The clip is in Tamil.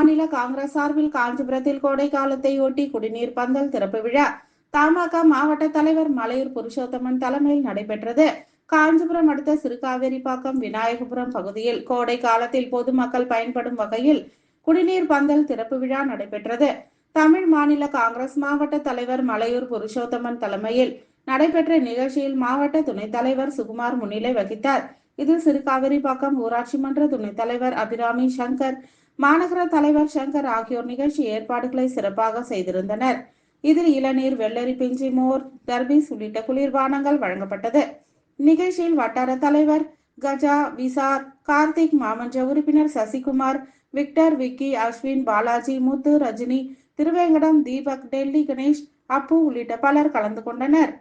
மாநில காங்கிரஸ் சார்பில் காஞ்சிபுரத்தில் கோடை காலத்தை ஒட்டி குடிநீர் பந்தல் திறப்பு விழா தமாக மாவட்ட தலைவர் மலையூர் புருஷோத்தமன் தலைமையில் நடைபெற்றது. காஞ்சிபுரம் அடுத்த சிறுகாவேரிப்பாக்கம் விநாயகபுரம் பகுதியில் கோடை காலத்தில் பொதுமக்கள் பயன்படும் வகையில் குடிநீர் பந்தல் திறப்பு விழா நடைபெற்றது. தமிழ் மாநில காங்கிரஸ் மாவட்ட தலைவர் மலையூர் புருஷோத்தமன் தலைமையில் நடைபெற்ற நிகழ்ச்சியில் மாவட்ட துணைத் தலைவர் சுகுமார் முன்னிலை வகித்தார். இதில் சிறுகாவேரிப்பாக்கம் ஊராட்சி மன்ற துணைத் தலைவர் அபிராமி சங்கர், மாநகர தலைவர் சங்கர் ஆகியோர் நிகழ்ச்சி ஏற்பாடுகளை சிறப்பாக செய்திருந்தனர். இதில் இளநீர், வெள்ளரி பிஞ்சி, மோர், தர்பீஸ் உள்ளிட்ட குளிர்பானங்கள் வழங்கப்பட்டது. நிகழ்ச்சியில் வட்டார தலைவர் கஜா, விசார், கார்த்திக், மாமன்ற உறுப்பினர் சசிகுமார், விக்டர், விக்கி, அஸ்வின், பாலாஜி, முத்து, ரஜினி, திருவேங்கடம், தீபக், டெல்லி கணேஷ், அப்பு உள்ளிட்ட பலர் கலந்து கொண்டனர்.